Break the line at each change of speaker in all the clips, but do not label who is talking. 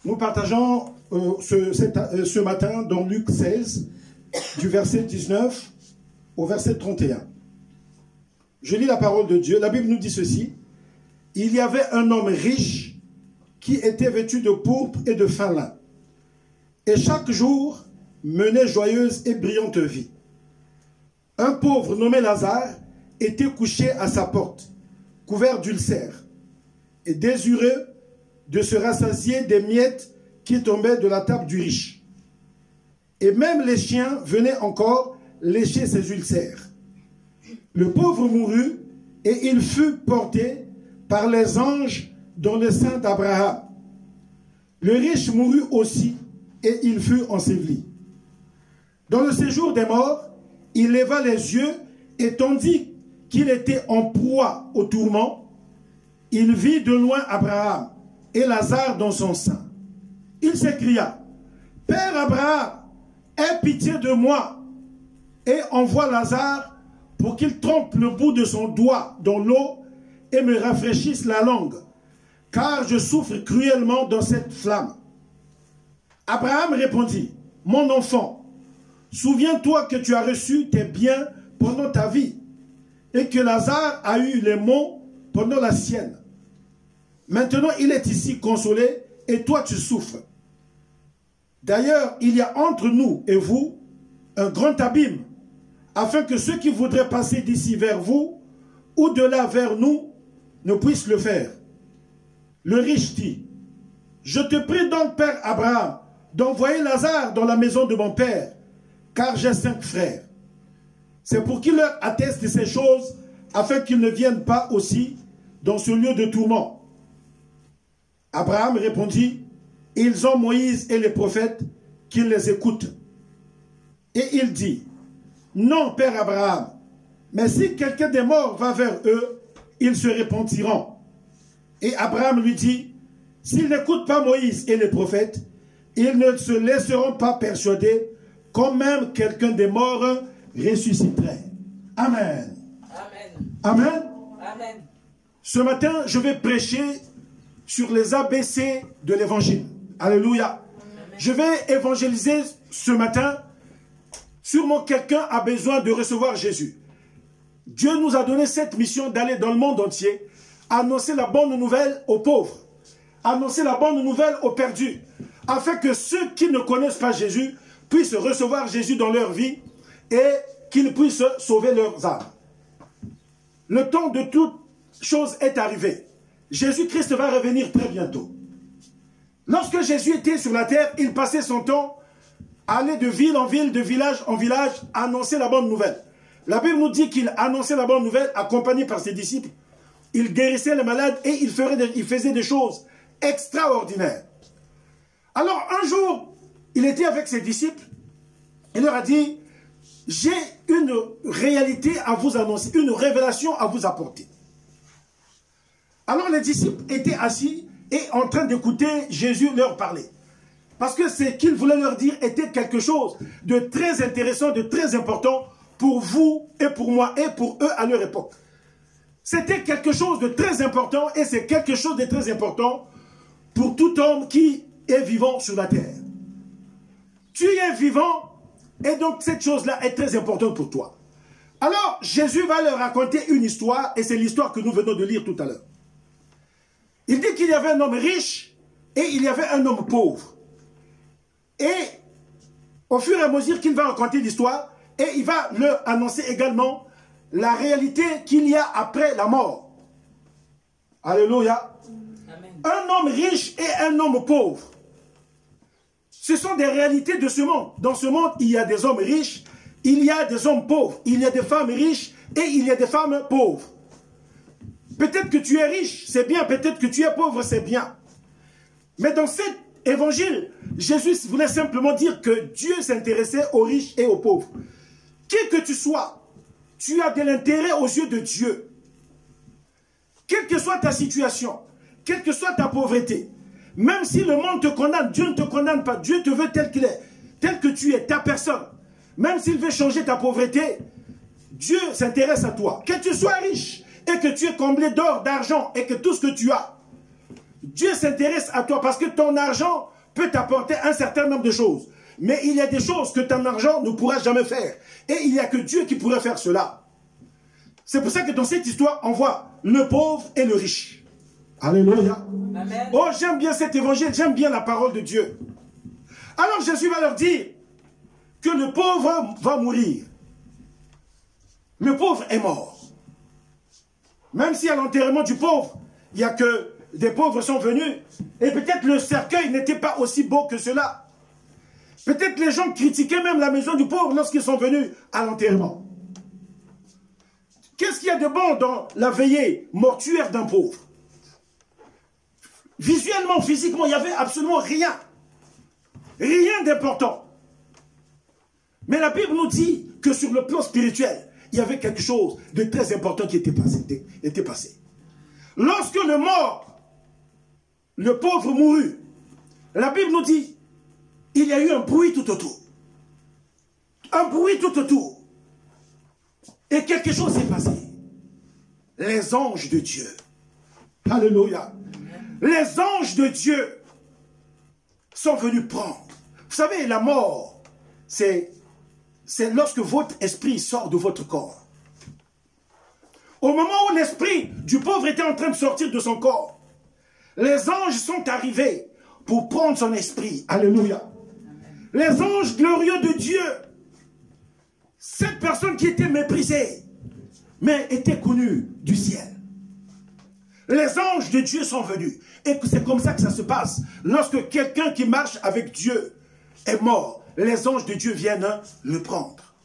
Nous partageons ce matin dans Luc 16, du verset 19 au verset 31. Je lis la parole de Dieu. La Bible nous dit ceci. Il y avait un homme riche qui était vêtu de pourpre et de fin lin, et chaque jour menait joyeuse et brillante vie. Un pauvre nommé Lazare était couché à sa porte, couvert d'ulcères, et désireux de se rassasier des miettes qui tombaient de la table du riche. Et même les chiens venaient encore lécher ses ulcères. Le pauvre mourut, et il fut porté par les anges dans le sein d'Abraham. Le riche mourut aussi, et il fut enseveli. Dans le séjour des morts, il leva les yeux, et tandis qu'il était en proie au tourment, il vit de loin Abraham et Lazare dans son sein. Il s'écria, « Père Abraham, aie pitié de moi, et envoie Lazare pour qu'il trempe le bout de son doigt dans l'eau et me rafraîchisse la langue, car je souffre cruellement dans cette flamme. » Abraham répondit, « Mon enfant, souviens-toi que tu as reçu tes biens pendant ta vie, et que Lazare a eu les maux pendant la sienne. Maintenant, il est ici consolé, et toi tu souffres. D'ailleurs, il y a entre nous et vous un grand abîme, afin que ceux qui voudraient passer d'ici vers vous, ou de là vers nous, ne puissent le faire. » Le riche dit, « Je te prie donc, Père Abraham, d'envoyer Lazare dans la maison de mon père, car j'ai 5 frères. C'est pour qu'il leur atteste de ces choses, afin qu'ils ne viennent pas aussi dans ce lieu de tourment. » Abraham répondit, « Ils ont Moïse et les prophètes, qu'ils les écoutent. » Et il dit, « Non, Père Abraham, mais si quelqu'un des morts va vers eux, ils se repentiront. » Et Abraham lui dit, « S'ils n'écoutent pas Moïse et les prophètes, ils ne se laisseront pas persuader, quand même quelqu'un des morts ressusciterait. » Amen.
Amen.
Amen.
Amen.
Ce matin, je vais prêcher sur les ABC de l'évangile. Alléluia. Amen. Je vais évangéliser ce matin. Sûrement quelqu'un a besoin de recevoir Jésus. Dieu nous a donné cette mission d'aller dans le monde entier, annoncer la bonne nouvelle aux pauvres, annoncer la bonne nouvelle aux perdus, afin que ceux qui ne connaissent pas Jésus puissent recevoir Jésus dans leur vie et qu'ils puissent sauver leurs âmes. Le temps de toute chose est arrivé. Jésus-Christ va revenir très bientôt. Lorsque Jésus était sur la terre, il passait son temps à aller de ville en ville, de village en village, annoncer la bonne nouvelle. La Bible nous dit qu'il annonçait la bonne nouvelle accompagné par ses disciples. Il guérissait les malades et il faisait des choses extraordinaires. Alors un jour, il était avec ses disciples. Il leur a dit, « J'ai une réalité à vous annoncer, une révélation à vous apporter. » Alors les disciples étaient assis et en train d'écouter Jésus leur parler. Parce que ce qu'il voulait leur dire était quelque chose de très intéressant, de très important pour vous et pour moi et pour eux à leur époque. C'était quelque chose de très important et c'est quelque chose de très important pour tout homme qui est vivant sur la terre. Tu es vivant et donc cette chose-là est très importante pour toi. Alors Jésus va leur raconter une histoire et c'est l'histoire que nous venons de lire tout à l'heure. Il dit qu'il y avait un homme riche et il y avait un homme pauvre. Et au fur et à mesure qu'il va raconter l'histoire, et il va leur annoncer également la réalité qu'il y a après la mort. Alléluia. Amen. Un homme riche et un homme pauvre. Ce sont des réalités de ce monde. Dans ce monde, il y a des hommes riches, il y a des hommes pauvres, il y a des femmes riches et il y a des femmes pauvres. Peut-être que tu es riche, c'est bien. Peut-être que tu es pauvre, c'est bien. Mais dans cet évangile, Jésus voulait simplement dire que Dieu s'intéressait aux riches et aux pauvres. Qui que tu sois, tu as de l'intérêt aux yeux de Dieu. Quelle que soit ta situation, quelle que soit ta pauvreté, même si le monde te condamne, Dieu ne te condamne pas. Dieu te veut tel qu'il est, tel que tu es, ta personne. Même s'il veut changer ta pauvreté, Dieu s'intéresse à toi. Que tu sois riche et que tu es comblé d'or, d'argent et que tout ce que tu as, Dieu s'intéresse à toi parce que ton argent peut t'apporter un certain nombre de choses. Mais il y a des choses que ton argent ne pourra jamais faire. Et il n'y a que Dieu qui pourrait faire cela. C'est pour ça que dans cette histoire, on voit le pauvre et le riche. Alléluia. Amen. Oh, j'aime bien cet évangile, j'aime bien la parole de Dieu. Alors Jésus va leur dire que le pauvre va mourir. Le pauvre est mort. Même si à l'enterrement du pauvre, il n'y a que des pauvres sont venus, et peut-être le cercueil n'était pas aussi beau que cela. Peut-être les gens critiquaient même la maison du pauvre lorsqu'ils sont venus à l'enterrement. Qu'est-ce qu'il y a de bon dans la veillée mortuaire d'un pauvre? Visuellement, physiquement, il n'y avait absolument rien. Rien d'important. Mais la Bible nous dit que sur le plan spirituel, il y avait quelque chose de très important qui était passé. Lorsque le mort, le pauvre mourut, la Bible nous dit, il y a eu un bruit tout autour. Un bruit tout autour. Et quelque chose s'est passé. Les anges de Dieu. Alléluia. Les anges de Dieu sont venus prendre. Vous savez, la mort, c'est lorsque votre esprit sort de votre corps. Au moment où l'esprit du pauvre était en train de sortir de son corps, les anges sont arrivés pour prendre son esprit. Alléluia. Les anges glorieux de Dieu. Cette personne qui était méprisée, mais était connue du ciel. Les anges de Dieu sont venus. Et c'est comme ça que ça se passe. Lorsque quelqu'un qui marche avec Dieu est mort, les anges de Dieu viennent le prendre.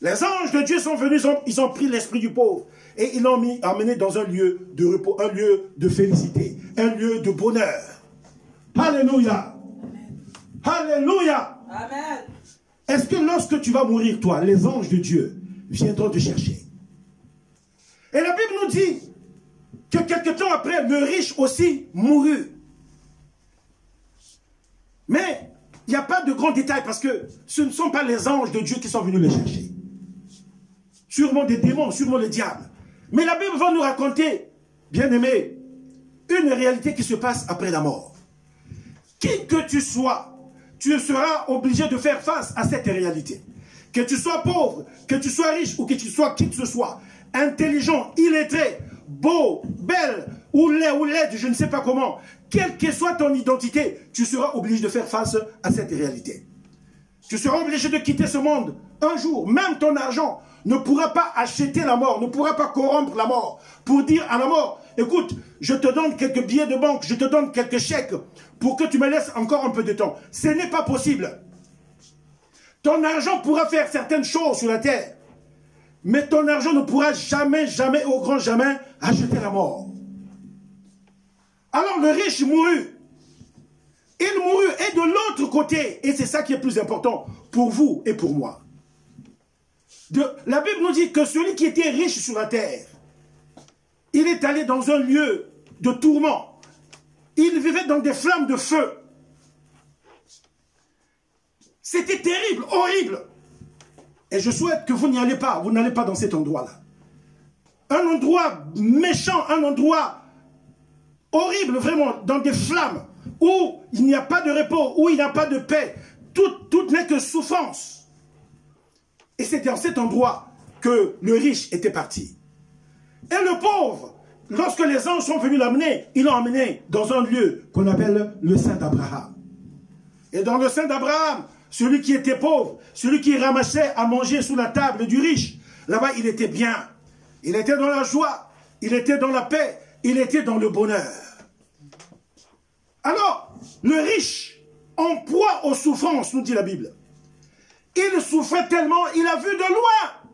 Les anges de Dieu sont venus, ils ont pris l'esprit du pauvre et ils l'ont amené dans un lieu de repos, un lieu de félicité, un lieu de bonheur. Alléluia. Alléluia. Amen. Est-ce que lorsque tu vas mourir, toi, les anges de Dieu viendront te chercher? Et la Bible nous dit que quelque temps après, le riche aussi mourut. Mais il n'y a pas de grands détails parce que ce ne sont pas les anges de Dieu qui sont venus le chercher. Sûrement des démons, sûrement le diable. Mais la Bible va nous raconter, bien aimé, une réalité qui se passe après la mort. Qui que tu sois, tu seras obligé de faire face à cette réalité. Que tu sois pauvre, que tu sois riche ou que tu sois qui que ce soit, intelligent, illettré, beau, belle, ou laide, je ne sais pas comment, quelle que soit ton identité, tu seras obligé de faire face à cette réalité. Tu seras obligé de quitter ce monde un jour. Même ton argent ne pourra pas acheter la mort, ne pourra pas corrompre la mort, pour dire à la mort, écoute, je te donne quelques billets de banque, je te donne quelques chèques, pour que tu me laisses encore un peu de temps. Ce n'est pas possible. Ton argent pourra faire certaines choses sur la terre, mais ton argent ne pourra jamais, jamais, au grand jamais, acheter la mort. Alors le riche mourut. Il mourut, et de l'autre côté, et c'est ça qui est plus important pour vous et pour moi. La Bible nous dit que celui qui était riche sur la terre, il est allé dans un lieu de tourment. Il vivait dans des flammes de feu. C'était terrible, horrible. Et je souhaite que vous n'y allez pas, vous n'allez pas dans cet endroit-là. Un endroit méchant, un endroit horrible, vraiment, dans des flammes, où il n'y a pas de repos, où il n'y a pas de paix. Tout n'est que souffrance. Et c'est dans cet endroit que le riche était parti. Et le pauvre, lorsque les anges sont venus l'amener, ils l'ont emmené dans un lieu qu'on appelle le sein d'Abraham. Et dans le sein d'Abraham, celui qui était pauvre, celui qui ramassait à manger sous la table du riche, là-bas il était bien. Il était dans la joie, il était dans la paix, il était dans le bonheur. Alors, le riche, en proie aux souffrances, nous dit la Bible, il souffrait tellement, il a vu de loin.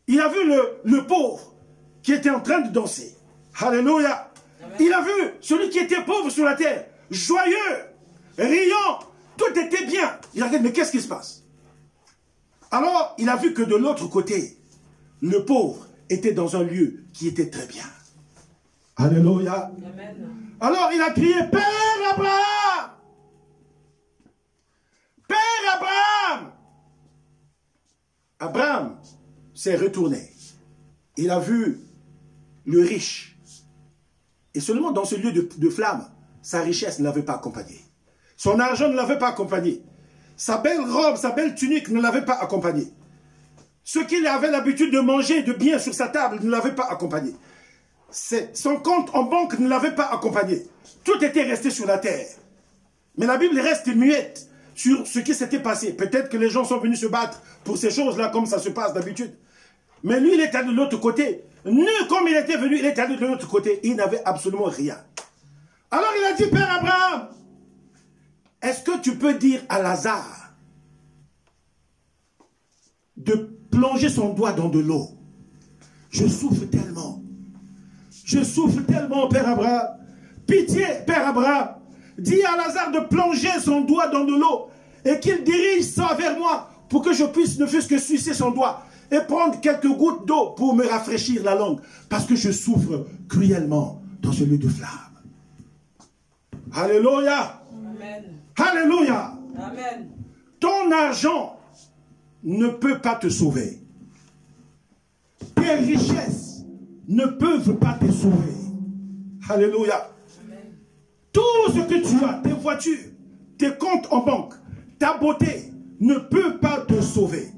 Il a vu le pauvre qui était en train de danser. Alléluia. Amen. Il a vu celui qui était pauvre sur la terre, joyeux, riant, tout était bien. Il a dit, mais qu'est-ce qui se passe? Alors, il a vu que de l'autre côté, le pauvre était dans un lieu qui était très bien. Alléluia. Amen. Alors, il a crié, Père Abraham! Père Abraham! Abraham s'est retourné. Il a vu le riche. Et seulement dans ce lieu de flamme, sa richesse ne l'avait pas accompagné. Son argent ne l'avait pas accompagné. Sa belle robe, sa belle tunique ne l'avait pas accompagné. Ce qu'il avait l'habitude de manger de bien sur sa table ne l'avait pas accompagné. Son compte en banque ne l'avait pas accompagné. Tout était resté sur la terre. Mais la Bible reste muette sur ce qui s'était passé. Peut-être que les gens sont venus se battre pour ces choses-là comme ça se passe d'habitude. Mais lui, il est allé de l'autre côté. Nu comme il était venu, il est allé de l'autre côté. Il n'avait absolument rien. Alors il a dit, Père Abraham, est-ce que tu peux dire à Lazare de plonger son doigt dans de l'eau? Je souffre tellement. Je souffre tellement, Père Abraham. Pitié, Père Abraham. Dis à Lazare de plonger son doigt dans de l'eau et qu'il dirige ça vers moi pour que je puisse ne fût-ce que sucer son doigt et prendre quelques gouttes d'eau pour me rafraîchir la langue parce que je souffre cruellement dans ce lieu de flamme. Alléluia.
Amen.
Alléluia.
Amen.
Ton argent ne peut pas te sauver. Tes richesses ne peuvent pas te sauver. Alléluia.
Amen.
Tout ce que tu as, tes voitures, tes comptes en banque, ta beauté, ne peut pas te sauver.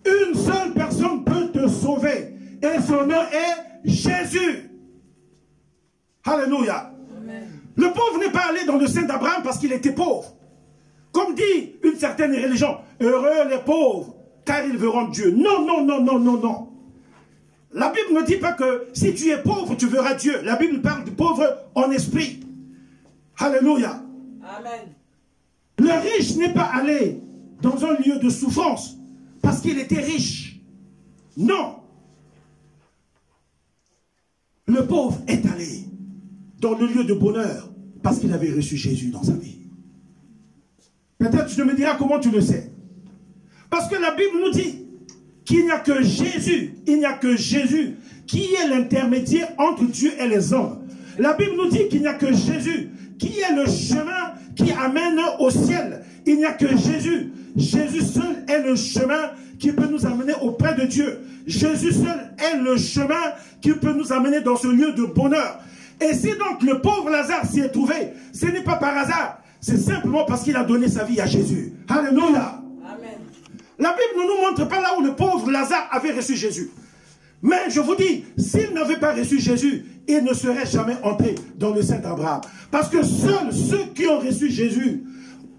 Une seule personne peut te sauver. Et son nom est Jésus. Alléluia.
Amen.
Le pauvre n'est pas allé dans le sein d'Abraham parce qu'il était pauvre. Comme dit une certaine religion, heureux les pauvres, car ils verront Dieu. Non, non, non, non, non, non. La Bible ne dit pas que si tu es pauvre, tu verras Dieu. La Bible parle de pauvre en esprit. Alléluia.
Amen.
Le riche n'est pas allé dans un lieu de souffrance parce qu'il était riche. Non. Le pauvre est allé dans le lieu de bonheur parce qu'il avait reçu Jésus dans sa vie. Peut-être tu me diras comment tu le sais. Parce que la Bible nous dit qu'il n'y a que Jésus, il n'y a que Jésus qui est l'intermédiaire entre Dieu et les hommes. La Bible nous dit qu'il n'y a que Jésus qui est le chemin qui amène au ciel. Il n'y a que Jésus. Jésus seul est le chemin qui peut nous amener auprès de Dieu. Jésus seul est le chemin qui peut nous amener dans ce lieu de bonheur. Et si donc le pauvre Lazare s'y est trouvé, ce n'est pas par hasard. C'est simplement parce qu'il a donné sa vie à Jésus. Alléluia.
Amen.
La Bible ne nous montre pas là où le pauvre Lazare avait reçu Jésus. Mais je vous dis, s'il n'avait pas reçu Jésus, il ne serait jamais entré dans le sein d'Abraham. Parce que seuls ceux qui ont reçu Jésus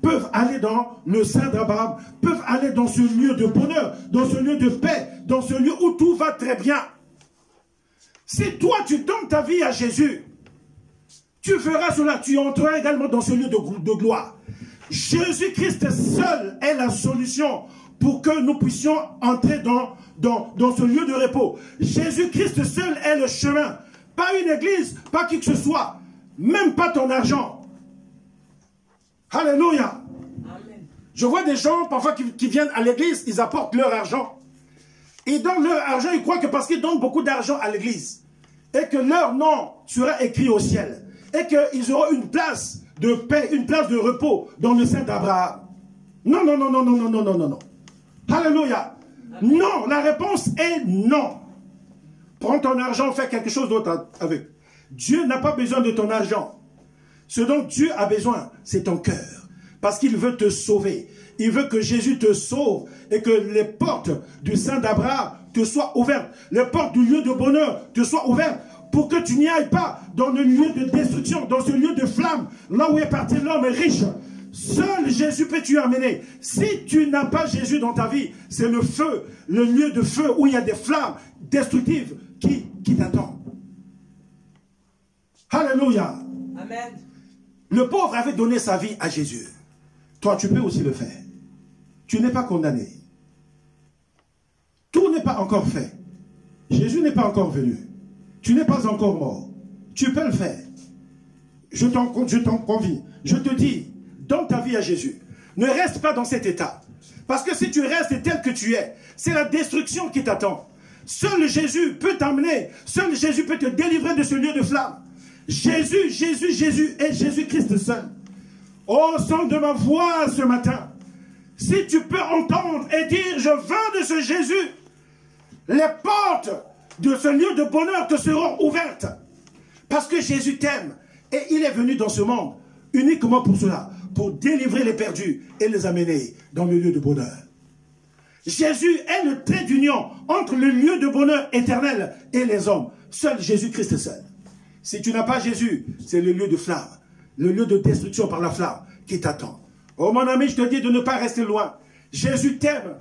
peuvent aller dans le sein d'Abraham, peuvent aller dans ce lieu de bonheur, dans ce lieu de paix, dans ce lieu où tout va très bien. Si toi tu donnes ta vie à Jésus, tu feras cela, tu entreras également dans ce lieu de gloire. Jésus-Christ seul est la solution pour que nous puissions entrer dans ce lieu de repos. Jésus-Christ seul est le chemin. Pas une église, pas qui que ce soit, même pas ton argent. Alléluia.
Amen.
Je vois des gens parfois qui viennent à l'église, ils apportent leur argent. Ils donnent leur argent, ils croient que parce qu'ils donnent beaucoup d'argent à l'église, et que leur nom sera écrit au ciel, et qu'ils auront une place de paix, une place de repos dans le sein d'Abraham. Non, non, non, non, non, non, non, non, non, non. Alléluia. Non, la réponse est non. Prends ton argent, fais quelque chose d'autre avec. Dieu n'a pas besoin de ton argent. Ce dont Dieu a besoin, c'est ton cœur. Parce qu'il veut te sauver. Il veut que Jésus te sauve et que les portes du sein d'Abraham te soient ouvertes. Les portes du lieu de bonheur te soient ouvertes pour que tu n'y ailles pas dans le lieu de destruction, dans ce lieu de flamme, là où est parti l'homme riche. Seul Jésus peut t'y amener. Si tu n'as pas Jésus dans ta vie, c'est le feu, le lieu de feu où il y a des flammes destructives qui t'attendent. Alléluia.
Amen.
Le pauvre avait donné sa vie à Jésus. Toi, tu peux aussi le faire. Tu n'es pas condamné. Tout n'est pas encore fait. Jésus n'est pas encore venu. Tu n'es pas encore mort. Tu peux le faire. Je t'en convie. Je te dis, donne ta vie à Jésus. Ne reste pas dans cet état. Parce que si tu restes tel que tu es, c'est la destruction qui t'attend. Seul Jésus peut t'emmener. Seul Jésus peut te délivrer de ce lieu de flamme. Jésus, Jésus, Jésus et Jésus-Christ seul. Au son de ma voix ce matin, si tu peux entendre et dire, je veux de ce Jésus, les portes de ce lieu de bonheur te seront ouvertes. Parce que Jésus t'aime et il est venu dans ce monde uniquement pour cela. pour délivrer les perdus et les amener dans le lieu de bonheur. Jésus est le trait d'union entre le lieu de bonheur éternel et les hommes. Seul Jésus-Christ est seul. Si tu n'as pas Jésus, c'est le lieu de flamme, le lieu de destruction par la flamme qui t'attend. Oh mon ami, je te dis de ne pas rester loin. Jésus t'aime.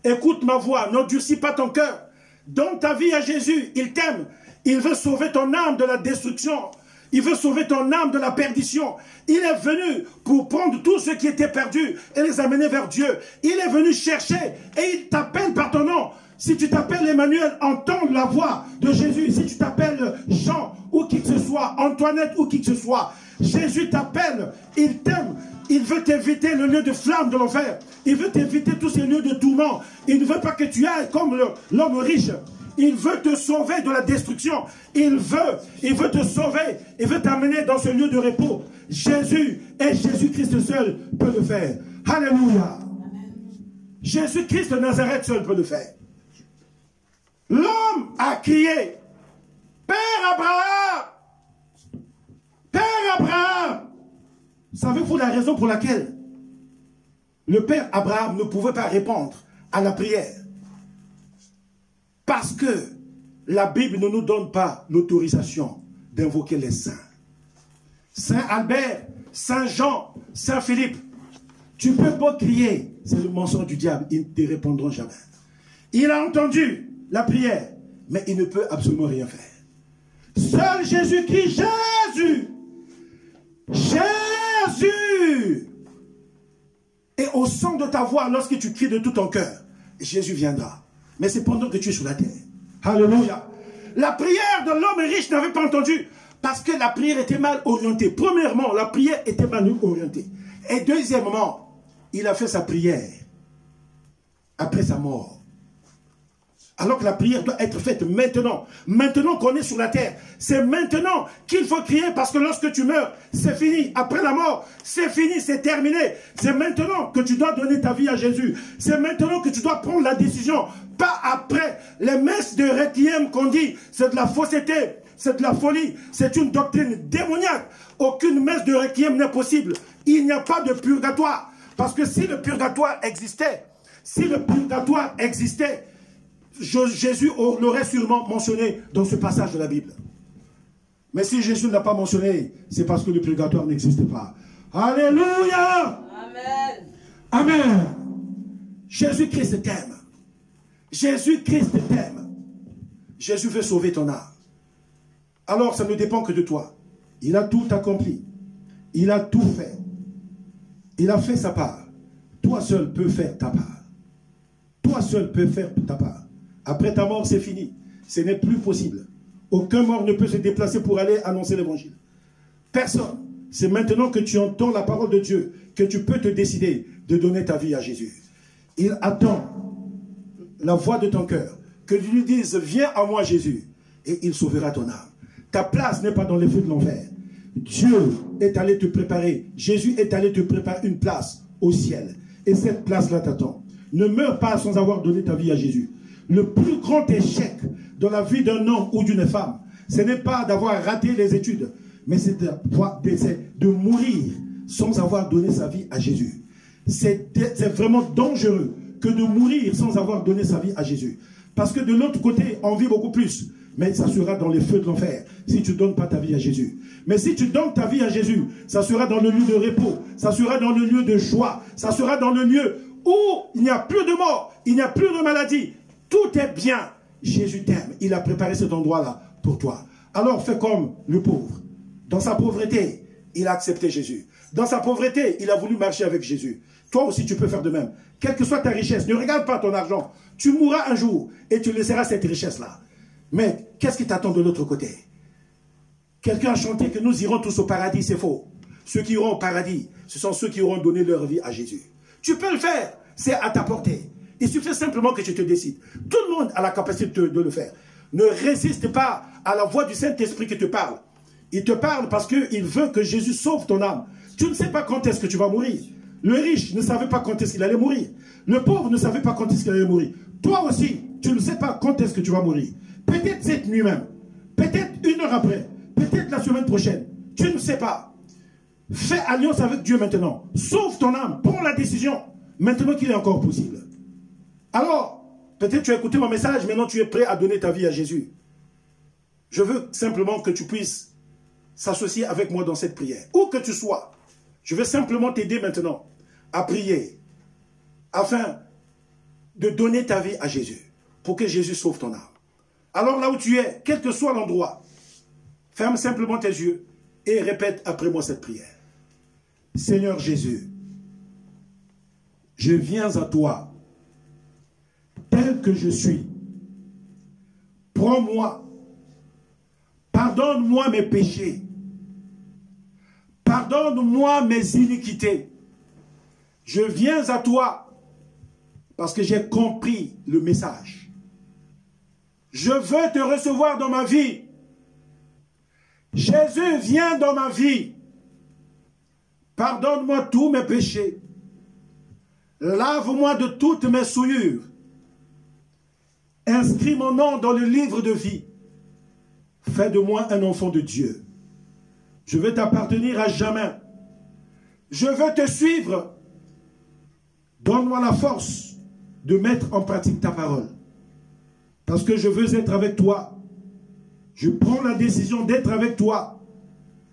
Écoute ma voix, n'endurcis pas ton cœur. Donne ta vie à Jésus, il t'aime. Il veut sauver ton âme de la destruction. Il veut sauver ton âme de la perdition. Il est venu pour prendre tous ceux qui étaient perdus et les amener vers Dieu. Il est venu chercher et il t'appelle par ton nom. Si tu t'appelles Emmanuel, entends la voix de Jésus. Si tu t'appelles Jean ou qui que ce soit, Antoinette ou qui que ce soit, Jésus t'appelle, il t'aime. Il veut t'éviter le lieu de flamme de l'enfer. Il veut t'éviter tous ces lieux de tourment. Il ne veut pas que tu ailles comme l'homme riche. Il veut te sauver de la destruction. Il veut te sauver. Il veut t'amener dans ce lieu de repos. Jésus et Jésus-Christ seul peut le faire. Alléluia. Jésus-Christ de Nazareth seul peut le faire. L'homme a crié, Père Abraham, Père Abraham. Savez-vous la raison pour laquelle le Père Abraham ne pouvait pas répondre à la prière? Parce que la Bible ne nous donne pas l'autorisation d'invoquer les saints. Saint Albert, Saint Jean, Saint Philippe, tu peux pas crier, c'est le mensonge du diable, ils ne te répondront jamais. Il a entendu la prière, mais il ne peut absolument rien faire. Seul Jésus crie, Jésus, Jésus. Et au son de ta voix, lorsque tu cries de tout ton cœur, Jésus viendra. Mais c'est pendant que tu es sur la terre. Alléluia. La prière de l'homme riche n'avait pas entendu parce que la prière était mal orientée. Premièrement, la prière était mal orientée. Et deuxièmement, il a fait sa prière après sa mort. Alors que la prière doit être faite maintenant. Maintenant qu'on est sur la terre. C'est maintenant qu'il faut crier parce que lorsque tu meurs, c'est fini. Après la mort, c'est fini, c'est terminé. C'est maintenant que tu dois donner ta vie à Jésus. C'est maintenant que tu dois prendre la décision. Pas après. Les messes de requiem qu'on dit, c'est de la fausseté, c'est de la folie. C'est une doctrine démoniaque. Aucune messe de requiem n'est possible. Il n'y a pas de purgatoire. Parce que si le purgatoire existait, Jésus l'aurait sûrement mentionné dans ce passage de la Bible. Mais si Jésus ne l'a pas mentionné, c'est parce que le purgatoire n'existe pas. Alléluia!
Amen.
Amen. Jésus-Christ t'aime. Jésus-Christ t'aime. Jésus veut sauver ton âme. Alors ça ne dépend que de toi. Il a tout accompli. Il a tout fait. Il a fait sa part. Toi seul peux faire ta part. Toi seul peux faire ta part. Après ta mort, c'est fini. Ce n'est plus possible. Aucun mort ne peut se déplacer pour aller annoncer l'évangile. Personne. C'est maintenant que tu entends la parole de Dieu que tu peux te décider de donner ta vie à Jésus. Il attend la voix de ton cœur. Que tu lui dises, viens à moi Jésus. Et il sauvera ton âme. Ta place n'est pas dans les feux de l'enfer. Dieu est allé te préparer. Jésus est allé te préparer une place au ciel. Et cette place-là t'attend. Ne meurs pas sans avoir donné ta vie à Jésus. Le plus grand échec dans la vie d'un homme ou d'une femme, ce n'est pas d'avoir raté les études, mais c'est de mourir sans avoir donné sa vie à Jésus. C'est vraiment dangereux que de mourir sans avoir donné sa vie à Jésus. Parce que de l'autre côté, on vit beaucoup plus. Mais ça sera dans les feux de l'enfer si tu ne donnes pas ta vie à Jésus. Mais si tu donnes ta vie à Jésus, ça sera dans le lieu de repos, ça sera dans le lieu de joie, ça sera dans le lieu où il n'y a plus de mort, il n'y a plus de maladie. Tout est bien. Jésus t'aime. Il a préparé cet endroit-là pour toi. Alors fais comme le pauvre. Dans sa pauvreté, il a accepté Jésus. Dans sa pauvreté, il a voulu marcher avec Jésus. Toi aussi, tu peux faire de même. Quelle que soit ta richesse, ne regarde pas ton argent. Tu mourras un jour et tu laisseras cette richesse-là. Mais qu'est-ce qui t'attend de l'autre côté? Quelqu'un a chanté que nous irons tous au paradis, c'est faux. Ceux qui iront au paradis, ce sont ceux qui auront donné leur vie à Jésus. Tu peux le faire, c'est à ta portée. Il suffit simplement que tu te décides. Tout le monde a la capacité de le faire. Ne résiste pas à la voix du Saint-Esprit qui te parle. Il te parle parce qu'il veut que Jésus sauve ton âme. Tu ne sais pas quand est-ce que tu vas mourir. Le riche ne savait pas quand est-ce qu'il allait mourir. Le pauvre ne savait pas quand est-ce qu'il allait mourir. Toi aussi, tu ne sais pas quand est-ce que tu vas mourir. Peut-être cette nuit même. Peut-être une heure après. Peut-être la semaine prochaine. Tu ne sais pas. Fais alliance avec Dieu maintenant. Sauve ton âme. Prends la décision. Maintenant qu'il est encore possible. Alors, peut-être tu as écouté mon message, maintenant tu es prêt à donner ta vie à Jésus. Je veux simplement que tu puisses s'associer avec moi dans cette prière. Où que tu sois, je veux simplement t'aider maintenant à prier afin de donner ta vie à Jésus pour que Jésus sauve ton âme. Alors là où tu es, quel que soit l'endroit, ferme simplement tes yeux et répète après moi cette prière. Seigneur Jésus, je viens à toi tel que je suis. Prends-moi. Pardonne-moi mes péchés. Pardonne-moi mes iniquités. Je viens à toi parce que j'ai compris le message. Je veux te recevoir dans ma vie. Jésus, viens dans ma vie. Pardonne-moi tous mes péchés. Lave-moi de toutes mes souillures. Inscris mon nom dans le livre de vie. Fais de moi un enfant de Dieu. Je veux t'appartenir à jamais. Je veux te suivre. Donne-moi la force de mettre en pratique ta parole. Parce que je veux être avec toi. Je prends la décision d'être avec toi.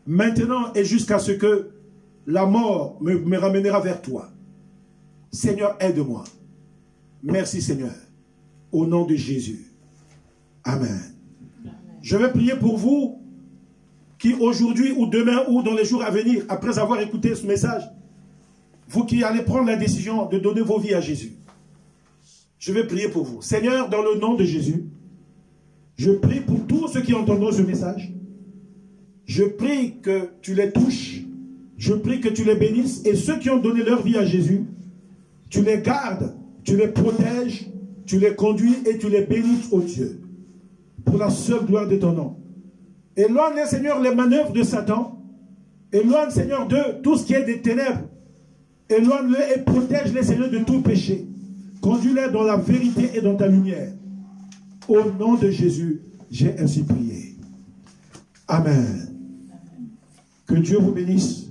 Maintenant et jusqu'à ce que la mort me ramènera vers toi. Seigneur, aide-moi. Merci Seigneur. Au nom de Jésus. Amen. Je vais prier pour vous qui aujourd'hui ou demain ou dans les jours à venir, après avoir écouté ce message, vous qui allez prendre la décision de donner vos vies à Jésus. Je vais prier pour vous. Seigneur, dans le nom de Jésus, je prie pour tous ceux qui entendront ce message. Je prie que tu les touches. Je prie que tu les bénisses. Et ceux qui ont donné leur vie à Jésus, tu les gardes, tu les protèges, tu les conduis et tu les bénis, ô Dieu, pour la seule gloire de ton nom. Éloigne, Seigneur, les manœuvres de Satan. Éloigne, Seigneur, de tout ce qui est des ténèbres. Éloigne-les et protège-les, Seigneur, de tout péché. Conduis-les dans la vérité et dans ta lumière. Au nom de Jésus, j'ai ainsi prié. Amen. Que Dieu vous bénisse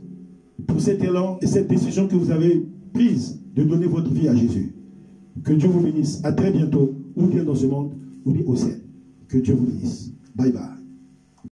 pour cet élan et cette décision que vous avez prise de donner votre vie à Jésus. Que Dieu vous bénisse. À très bientôt, ou bien dans ce monde, ou bien au ciel. Que Dieu vous bénisse. Bye bye.